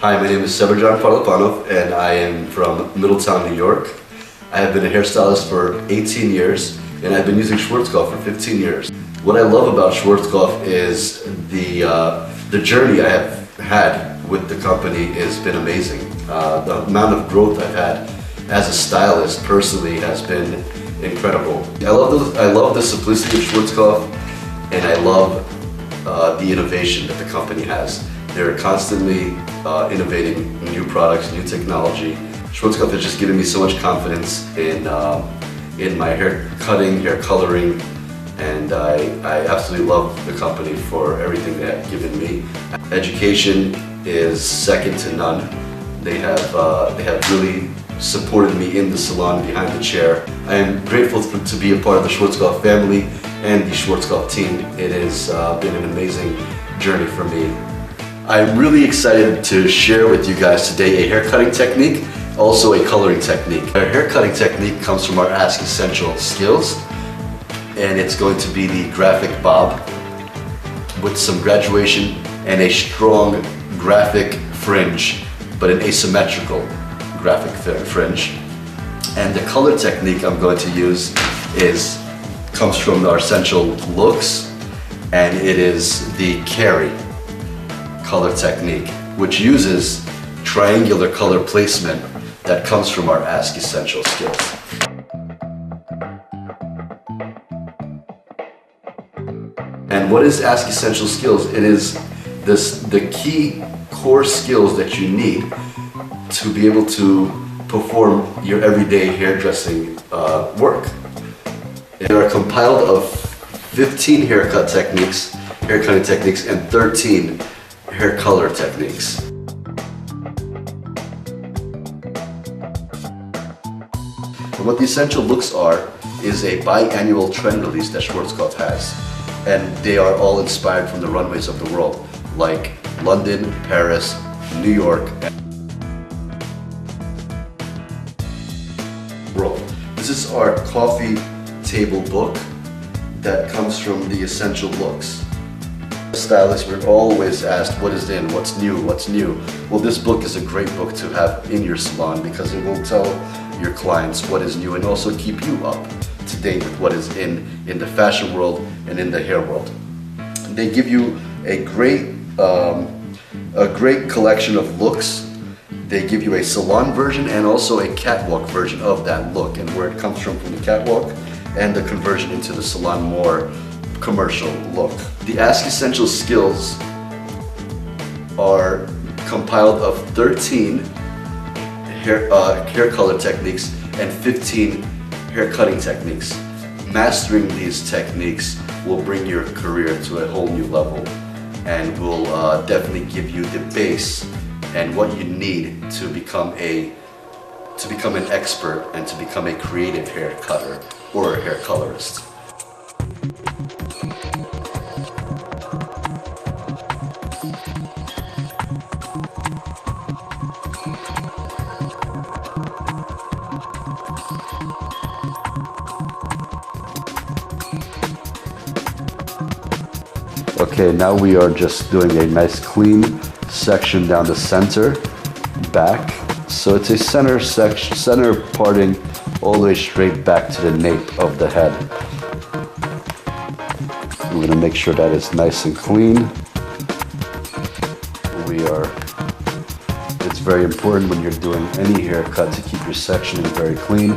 Hi, my name is Severjan Parlapanov and I am from Middletown, New York. I have been a hairstylist for 18 years and I've been using Schwarzkopf for 15 years. What I love about Schwarzkopf is the journey I have had with the company has been amazing. The amount of growth I've had as a stylist personally has been incredible. I love the simplicity of Schwarzkopf and I love the innovation that the company has. They're constantly innovating new products, new technology. Schwarzkopf has just given me so much confidence in my hair cutting, hair coloring, and I absolutely love the company for everything they have given me. Education is second to none. They have really supported me in the salon behind the chair. I am grateful to be a part of the Schwarzkopf family and the Schwarzkopf team. It has been an amazing journey for me. I'm really excited to share with you guys today a hair cutting technique, also a coloring technique. Our hair cutting technique comes from our Ask Essential skills, and it's going to be the graphic bob with some graduation and a strong graphic fringe, but an asymmetrical graphic fringe. And the color technique I'm going to use comes from our Essential looks, and it is the carry color technique, which uses triangular color placement that comes from our Ask Essential skills. And what is Ask Essential skills? It is the key core skills that you need to be able to perform your everyday hairdressing work. They are compiled of 15 haircut techniques, hair cutting techniques, and 13 hair color techniques. And what the Essential looks are is a biannual trend release that Schwarzkopf has. And they are all inspired from the runways of the world, like London, Paris, New York, and world. This is our coffee table book that comes from the Essential looks. Stylists, we're always asked what is in, what's new, what's new. Well, this book is a great book to have in your salon because it will tell your clients what is new and also keep you up to date with what is in the fashion world and in the hair world. They give you a great collection of looks. They give you a salon version and also a catwalk version of that look, and where it comes from the catwalk and the conversion into the salon more commercial look. The Ask Essential skills are compiled of 13 hair color techniques and 15 hair cutting techniques. Mastering these techniques will bring your career to a whole new level and will definitely give you the base and what you need to become an expert and to become a creative hair cutter or a hair colorist. Okay, now we are just doing a nice clean section down the center, back. So it's a center parting all the way straight back to the nape of the head. We're going to make sure that is nice and clean. It's very important when you're doing any haircut to keep your sectioning very clean.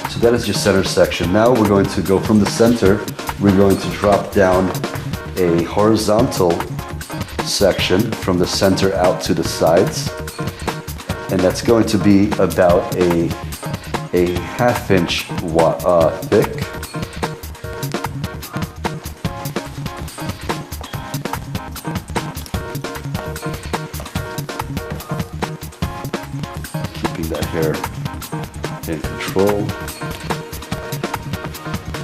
So that is your center section. Now we're going to go from the center, we're going to drop down a horizontal section from the center out to the sides. And that's going to be about a ½ inch thick. Keeping that hair in control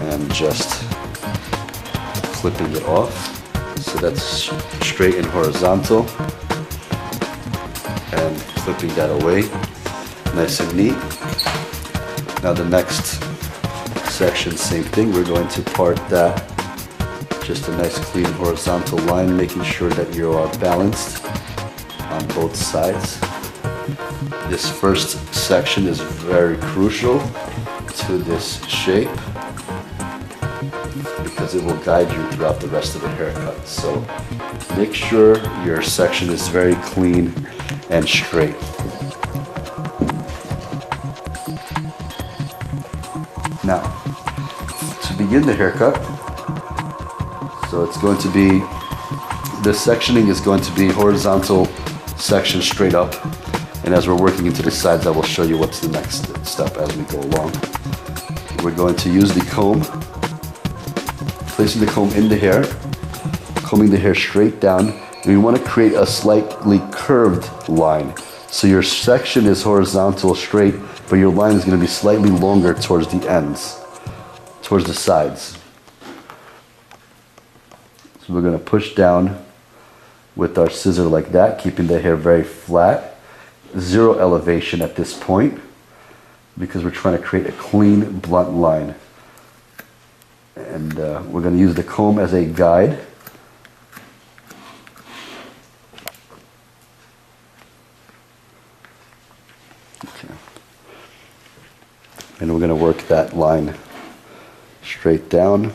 and just clipping it off. So that's straight and horizontal and clipping that away nice and neat. Now the next section, same thing, we're going to part that Just a nice clean horizontal line, making sure that you are balanced on both sides. This first section is very crucial to this shape because it will guide you throughout the rest of the haircut. So make sure your section is very clean and straight. Now, to begin the haircut, so it's going to be, the sectioning is going to be horizontal section straight up. And as we're working into the sides, I will show you what's the next step as we go along. We're going to use the comb, placing the comb in the hair, combing the hair straight down. And we want to create a slightly curved line. So your section is horizontal straight, but your line is going to be slightly longer towards the ends, towards the sides. So we're going to push down with our scissor like that, keeping the hair very flat. Zero elevation at this point because we're trying to create a clean, blunt line. And we're going to use the comb as a guide. Okay. And we're going to work that line straight down.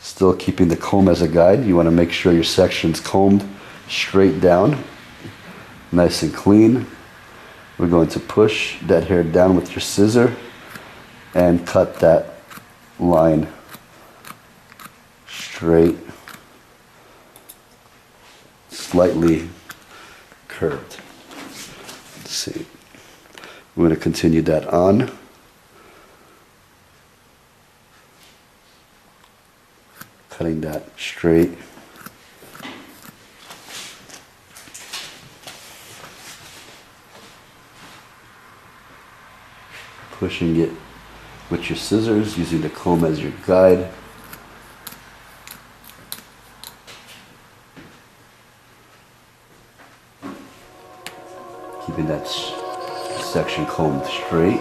Still keeping the comb as a guide. You want to make sure your section's combed straight down. Nice and clean. We're going to push that hair down with your scissor and cut that line straight, slightly curved. Let's see. We're going to continue that on. Cutting that straight. Pushing it with your scissors, using the comb as your guide. Keeping that section combed straight.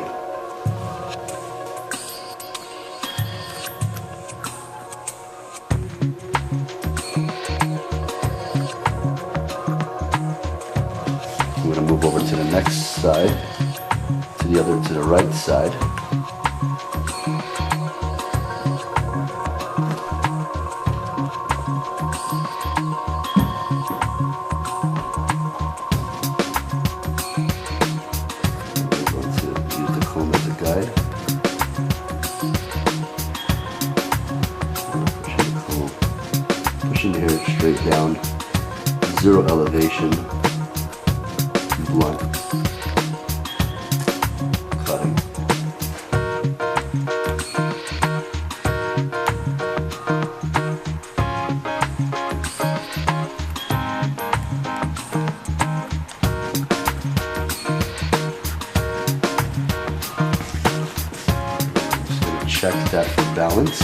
We're going to move over to the next side. To the right side. We're going to use the comb as a guide. Pushing the comb, pushing the hair straight down, zero elevation, blunt. Check that for balance.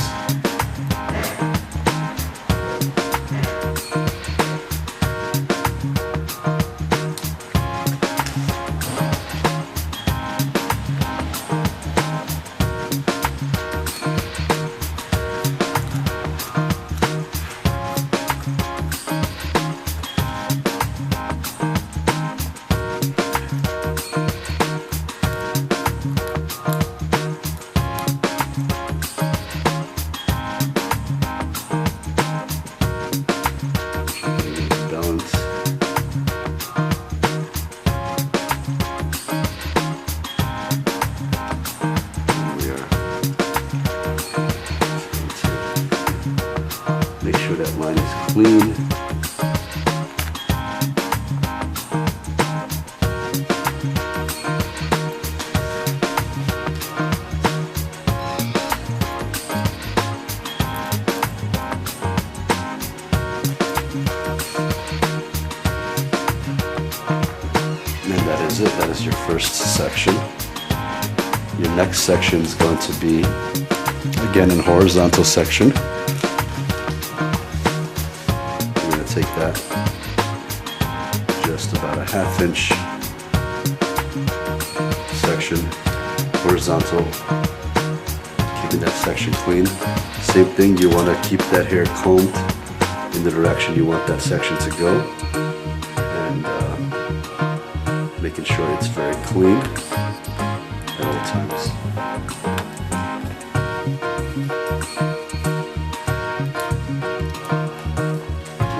That line is clean. And that is it. That is your first section. Your next section is going to be, again, in horizontal section. Take that just about a ½ inch section horizontal, keeping that section clean, Same thing, you want to keep that hair combed in the direction you want that section to go, and making sure it's very clean at all times.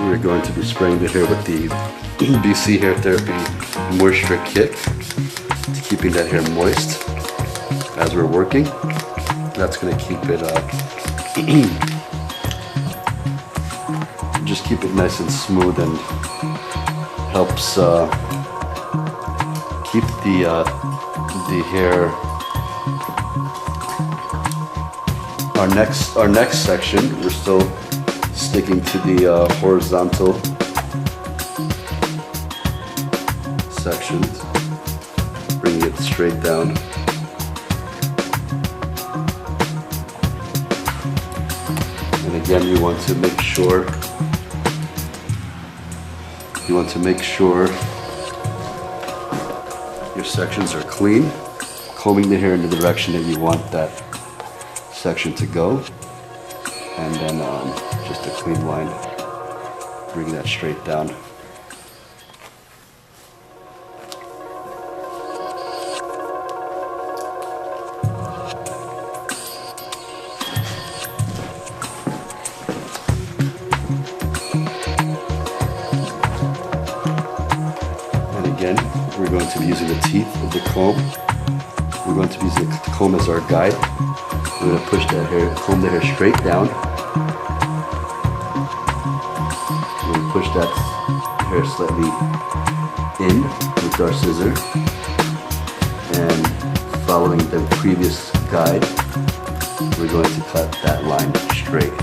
We're going to be spraying the hair with the BC Hair Therapy Moisture Kit, to keeping that hair moist as we're working. That's going to keep it just keep it nice and smooth, and helps keep the hair. Our next section, we're still sticking to the horizontal sections, bringing it straight down. And again, you want to make sure your sections are clean, combing the hair in the direction that you want that section to go, and then just a clean line, bring that straight down. Again, we're going to be using the teeth of the comb. We're going to be using the comb as our guide. We're going to push that hair, comb the hair straight down. We're going to push that hair slightly in with our scissor. And following the previous guide, we're going to cut that line straight.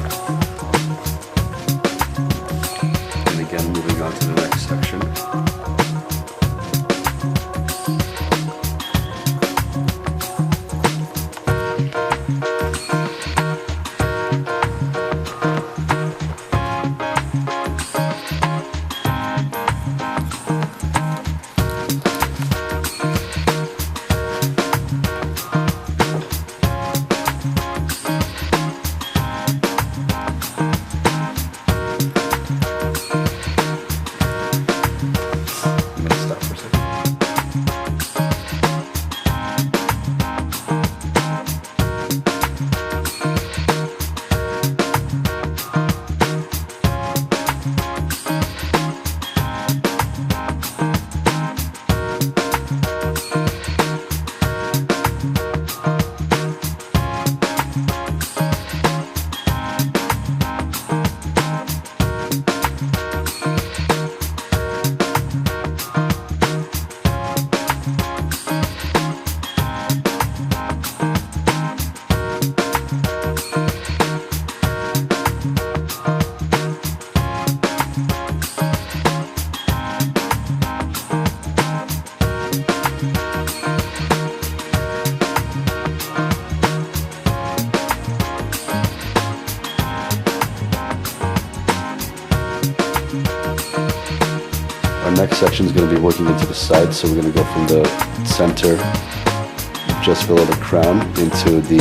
And again, moving on to the next section. Our next section is going to be working into the sides, so we're going to go from the center, just below the crown, into the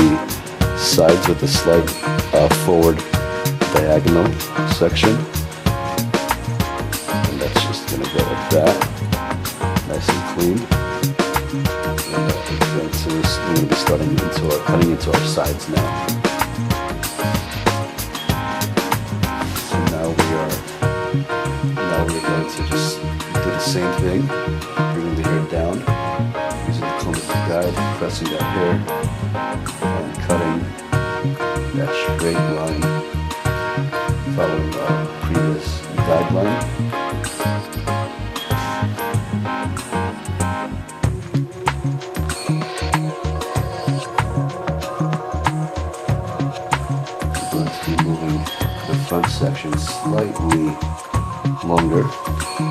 sides with a slight forward diagonal section. And that's just going to go like that, nice and clean. And we're going to be cutting into our sides now. So now we're going to just do the same thing, bringing the hair down, using the comb as a guide, pressing that hair, and cutting that straight line, following our previous guideline. We're going to be moving the front section slightly longer.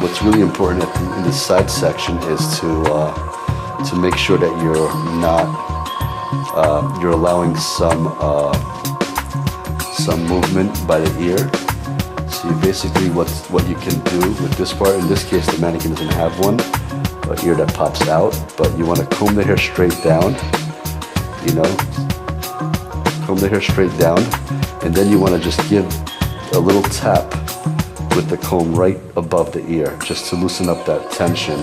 What's really important in the side section is to make sure that you're allowing some movement by the ear. So you basically what you can do with this part. In this case, the mannequin doesn't have an ear that pops out, but you want to comb the hair straight down. Comb the hair straight down, And then you want to just give a little tap with the comb right above the ear, just to loosen up that tension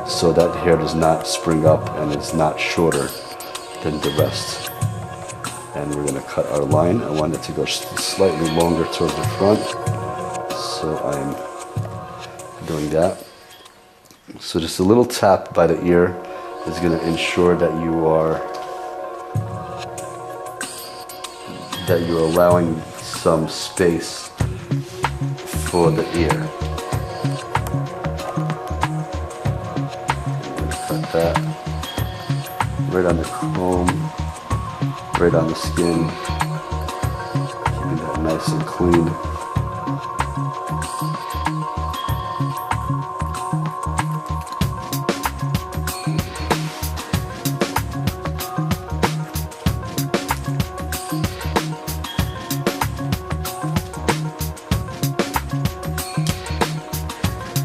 so that hair does not spring up and it's not shorter than the rest. And we're going to cut our line. I want it to go slightly longer towards the front, so I'm doing that. So just a little tap by the ear is going to ensure that you're allowing some space for the ear. I'm going to cut that right on the comb, right on the skin, keeping that nice and clean.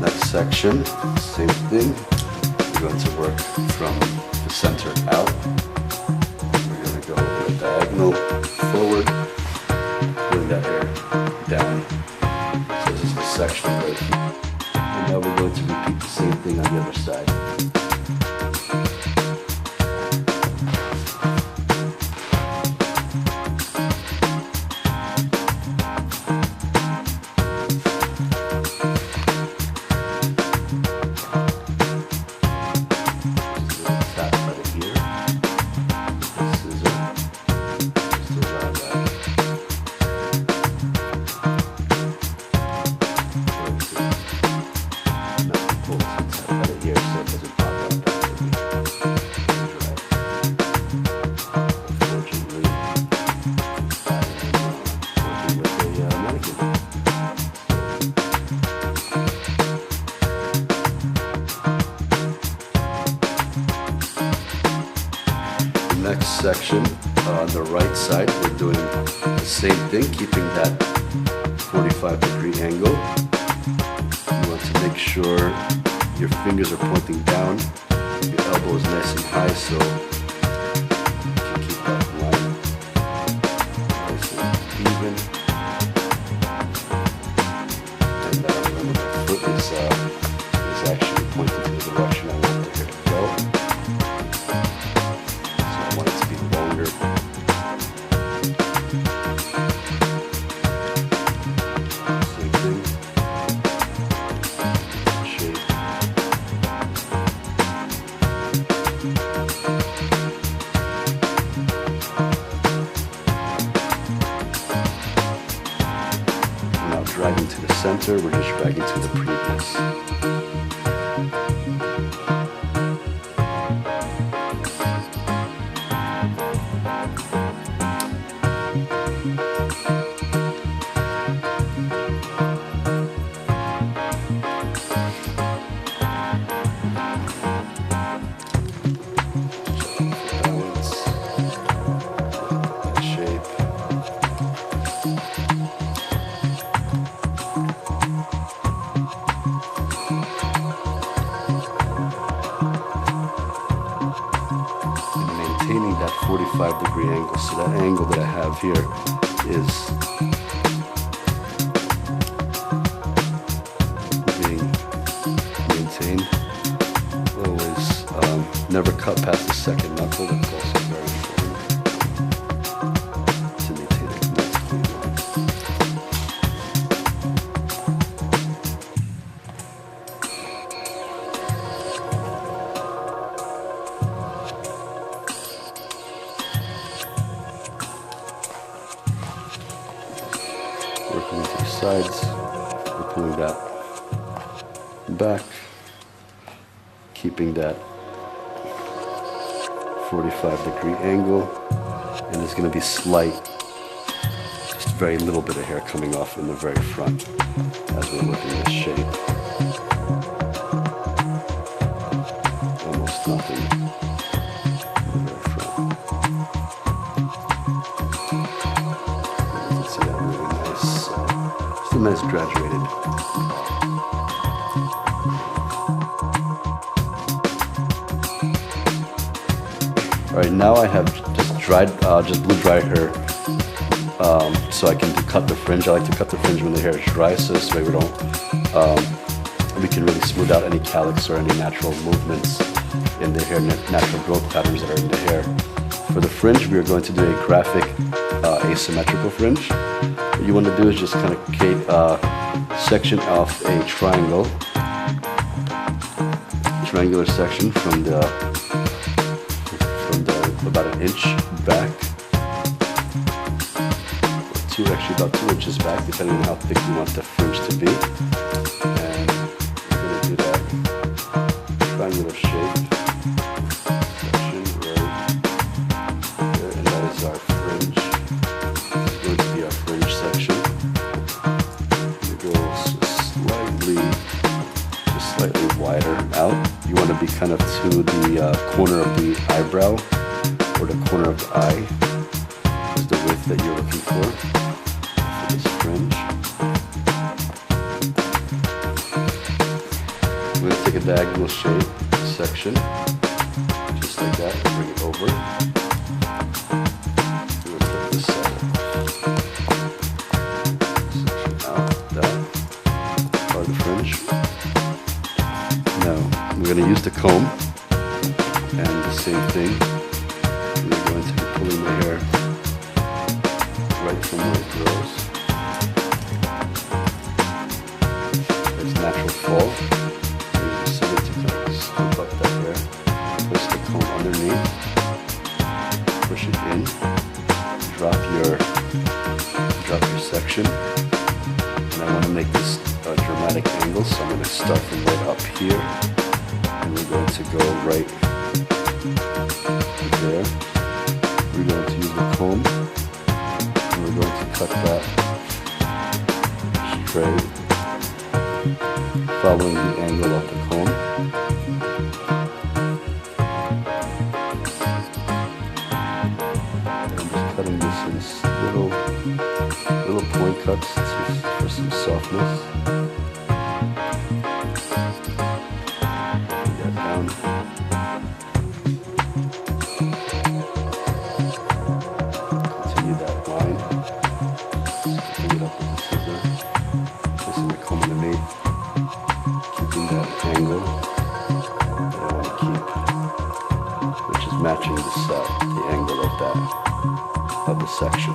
Next section, same thing. We're going to work from the center out. We're going to go with a diagonal forward, pulling that hair down. So this is the section right here. And now we're going to repeat the same thing on the other side. Next section, on the right side, we're doing the same thing, keeping that 45-degree angle. You want to make sure your fingers are pointing down, your elbow is nice and high, so you can keep that line nice and even. And remember, my foot is actually pointing to the direction I want the hair to go. Dragging to the center, we're just dragging to the previous. Maintaining that 45-degree angle. So that angle that I have here is being maintained. Always never cut past the second knuckle. That's also very important to maintain a nice clean line. Working into the sides, we're pulling that back, keeping that 45-degree angle, and there's going to be slight, just very little bit of hair coming off in the very front as we're working this shape. Almost nothing in the very front. You can see that really nice, just a nice graduated. All right, now I have just dried, just blow dry her so I can cut the fringe. I like to cut the fringe when the hair is dry, so this way we can really smooth out any calyx or any natural movements in the hair, natural growth patterns that are in the hair. For the fringe, we are going to do a graphic asymmetrical fringe. What you want to do is just kind of create a section of a triangular section from the about an inch back, actually about 2 inches back, depending on how thick you want the fringe to be. And we're going to do that triangular shape section right there, and that is our fringe. This is going to be our fringe section. We go slightly wider out. You want to be kind of to the corner of the eyebrow or the corner of the eye is the width that you're looking for this fringe. I'm going to take a diagonal shape section, just like that, and bring it over. I'm going to put this section out, that part of the fringe. Now, we're going to use the comb, and the same thing. We're going to be pulling the hair right from where it grows. It's natural fall. So you just set it to kind of scoop up that hair. Push the comb underneath. Push it in. Drop your section. And I want to make this a dramatic angle, so I'm going to start from right up here. And we're going to go right there. We're going to use the comb. We're going to cut that straight, following the angle of the comb. And I'm just cutting this in little point cuts for some softness. Bring that down. Continue that line. Bring it up with the scissors. Placing the comb underneath. Keeping that angle that I want to keep, which is matching the angle of the section.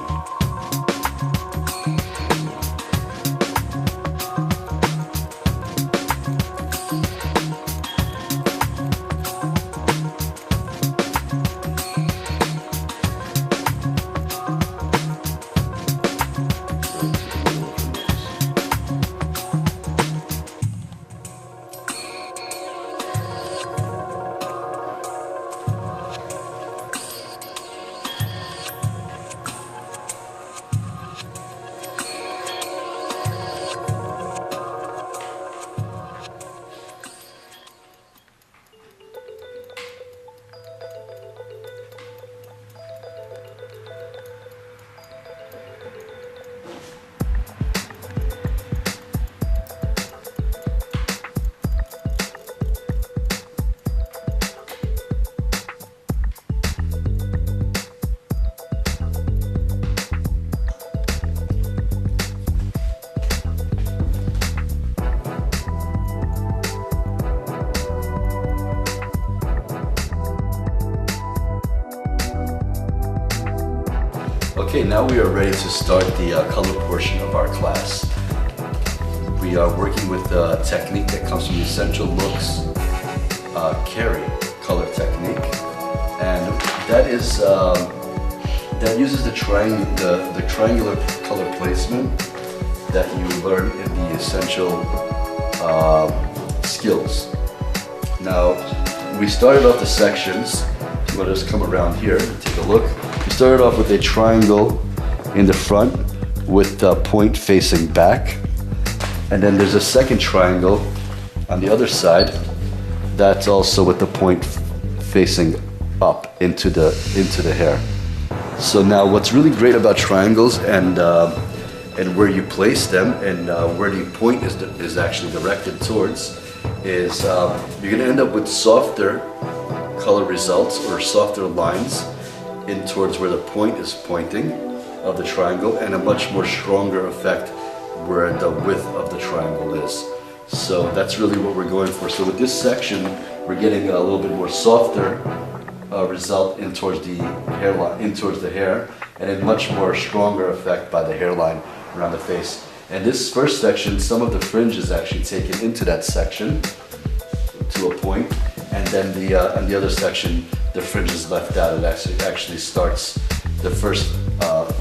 Okay, now we are ready to start the color portion of our class. We are working with a technique that comes from the Essential Looks Carry color technique, and that uses the triangular color placement that you learn in the Essential Skills. Now, we started off the sections. You want to just come around here and take a look. We started off with a triangle in the front with the point facing back, and then there's a second triangle on the other side that's also with the point facing up into the hair. So now what's really great about triangles and where you place them and where the point is actually directed towards is you're going to end up with softer color results or softer lines in towards where the point is pointing, of the triangle and a much more stronger effect where the width of the triangle is. So that's really what we're going for. So with this section, we're getting a little bit more softer result in towards the hairline, in towards the hair, and a much more stronger effect by the hairline around the face. And this first section, some of the fringe is actually taken into that section to a point, and then the other section, the fringe is left out. It actually starts, the first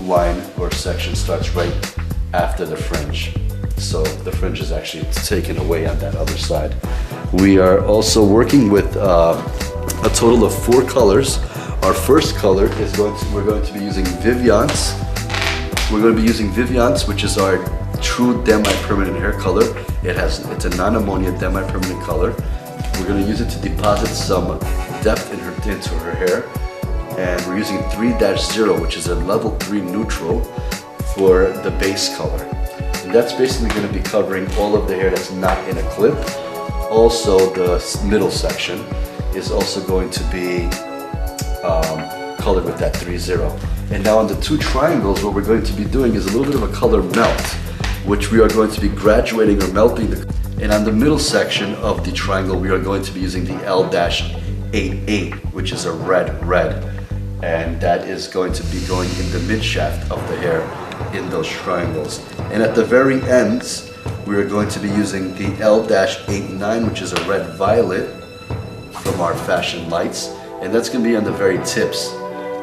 line or section starts right after the fringe. So the fringe is actually taken away on that other side. We are also working with a total of 4 colors. Our first color is we're going to be using Viviance. We're going to be using Viviance, which is our true demi-permanent hair color. It's a non-ammonia demi-permanent color. We're going to use it to deposit some depth into her hair. And we're using 3-0, which is a level 3 neutral for the base color. And that's basically going to be covering all of the hair that's not in a clip. Also, the middle section is also going to be colored with that 3-0. And now on the 2 triangles, what we're going to be doing is a little bit of a color melt, which we are going to be graduating or melting. And on the middle section of the triangle, we are going to be using the L-88, which is a red. And that is going to be going in the mid shaft of the hair in those triangles. And at the very ends, we are going to be using the L-89, which is a red violet from our fashion lights. And that's going to be on the very tips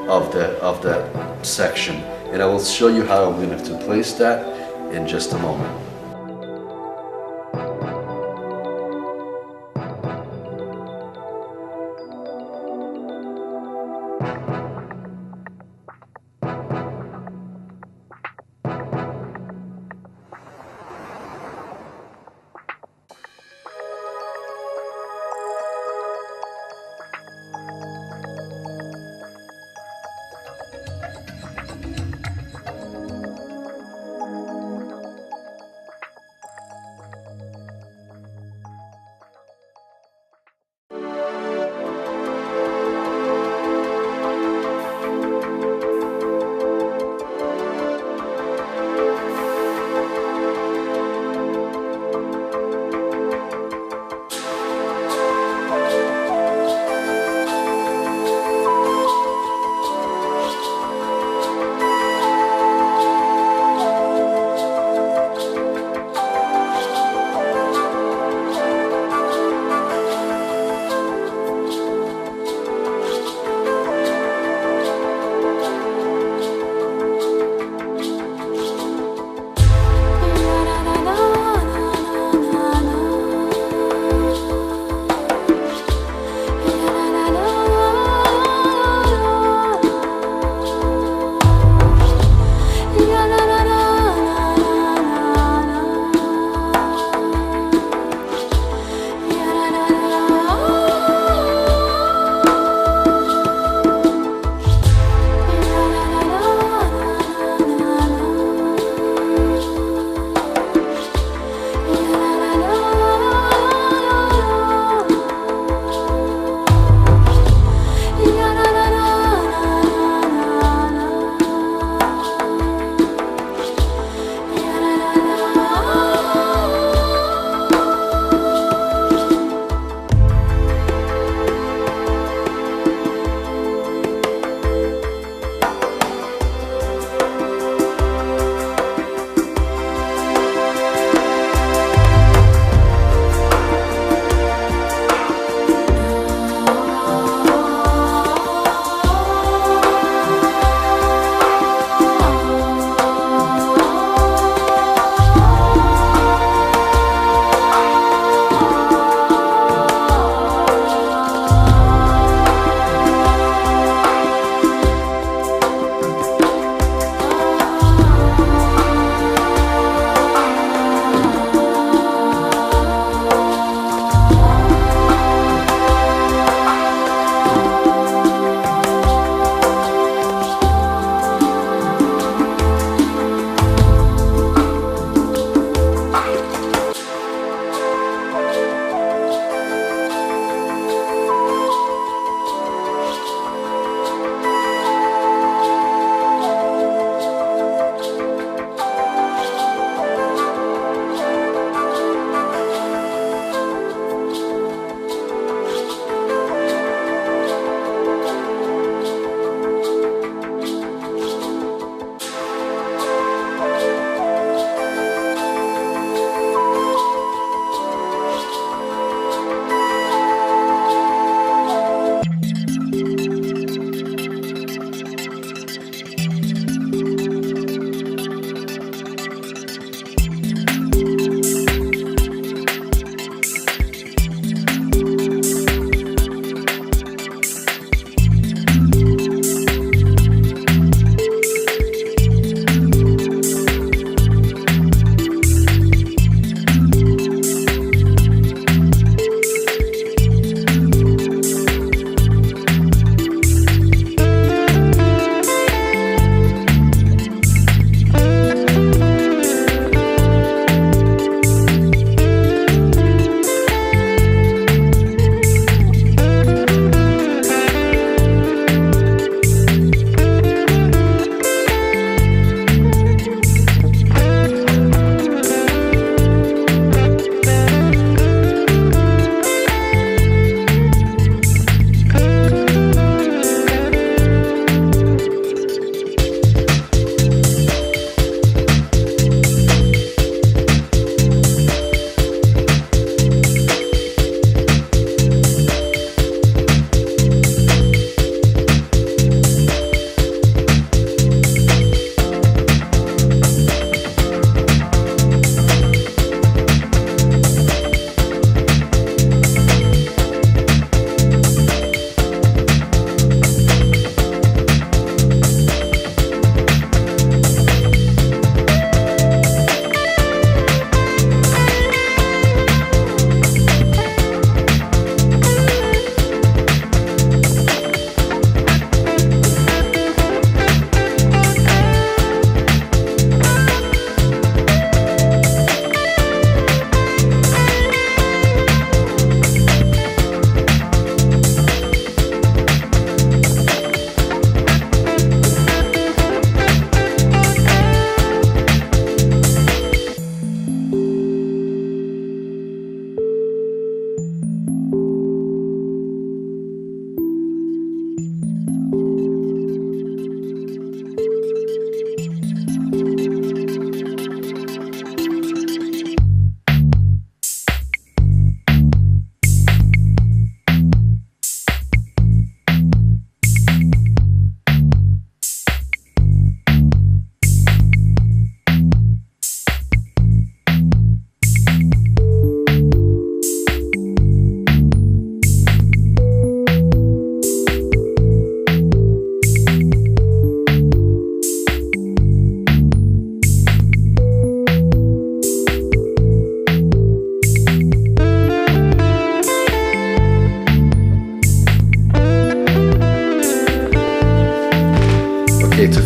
of that section. And I will show you how I'm going to place that in just a moment.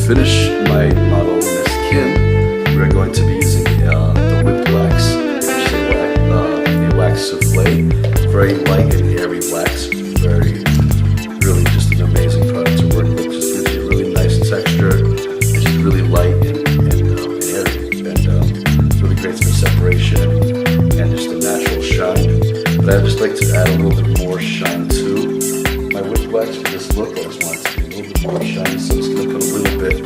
finish my model, Miss Kim, we're going to be using the whipped wax, which is a wax souffle. Very light and airy wax. Very, really just an amazing product to work with. Just gives you a really nice texture. It's just really light and airy, and really great for separation and just a natural shine. But I'd just like to add a little bit more shine to my whipped wax for this look. I just want it to be a little bit more shiny, so I'm just going to put a little bit.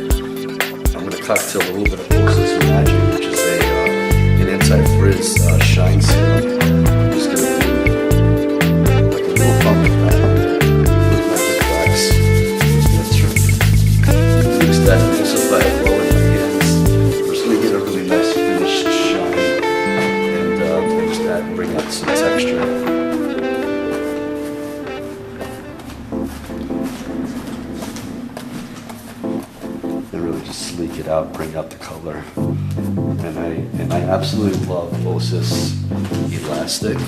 I'm going to cocktail a little bit of Osis Magic, which is an anti-frizz shine serum. I'm just going to do like a little bump of that with my whipped wax. Just going to use that and emulsify it well in my hands. I'm just going to get a really nice finished shine and just bring out some texture. Sleek it out, bring out the color, and I absolutely love Osis Elastic.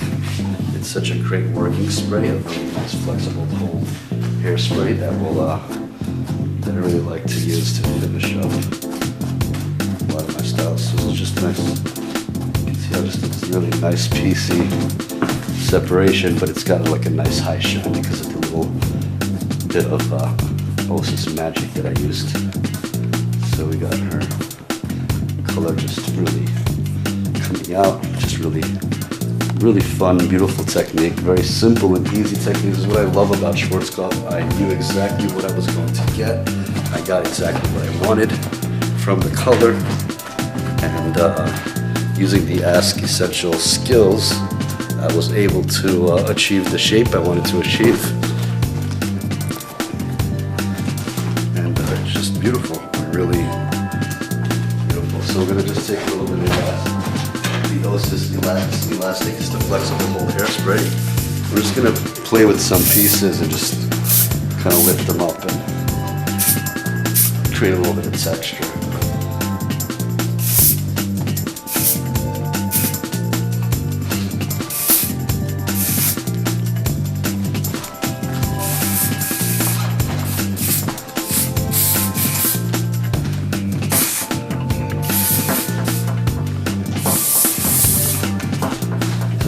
It's such a great working spray, a really nice flexible whole hairspray that I really like to use to finish up a lot of my styles. So it's just nice. You can see how just it's really nice piecey separation, but it's got like a nice high shine because of the little bit of Osis Magic that I used. So we got her color just really coming out, just really fun, beautiful technique, very simple and easy technique. This is what I love about Schwarzkopf. I knew exactly what I was going to get. I got exactly what I wanted from the color, and using the Ask Essential skills, I was able to achieve the shape I wanted to achieve, and it's just beautiful. Really beautiful. So we're going to just take a little bit of the Osis Elastic, just a flexible whole hairspray. We're just going to play with some pieces and just kind of lift them up and create a little bit of texture.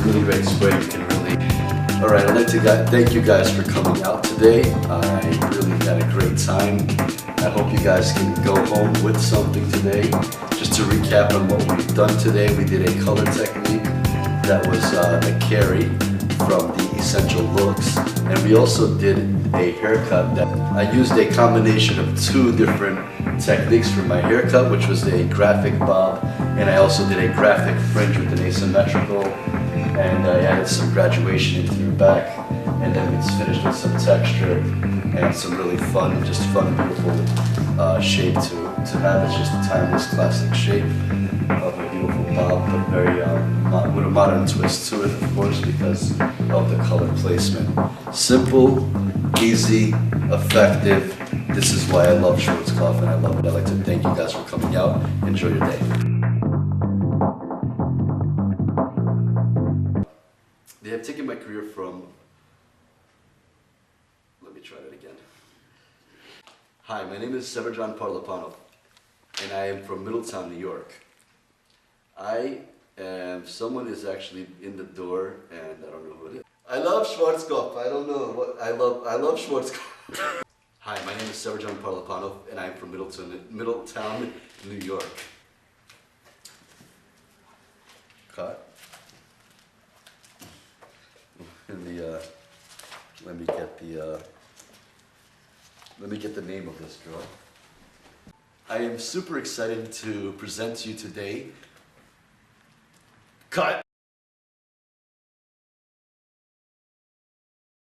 Really great spray. You can really. All right, I'd like to thank you guys for coming out today. I really had a great time. I hope you guys can go home with something today. Just to recap on what we've done today, we did a color technique that was a carry from the Essential Looks, and we also did a haircut that I used a combination of two different techniques for my haircut, which was a graphic bob, and I also did a graphic fringe with an asymmetrical, and I added some graduation into your back, and then we just finished with some texture and some really fun, beautiful shape to have. It's just a timeless classic shape of a beautiful bob, but very with a modern twist to it, of course, because of the color placement. Simple, easy, effective. This is why I love Schwarzkopf, and I love it. I'd like to thank you guys for coming out. Enjoy your day. They have taken my career from, let me try that again. Hi, my name is Severjan Parlapanov, and I am from Middletown, New York. Someone is actually in the door, and I don't know who it is. I love Schwarzkopf. I don't know what, I love Schwarzkopf. Hi, my name is Severjan Parlapanov, and I'm from Middletown, New York. Cut. Let me get the name of this girl. I am super excited to present to you today. Cut.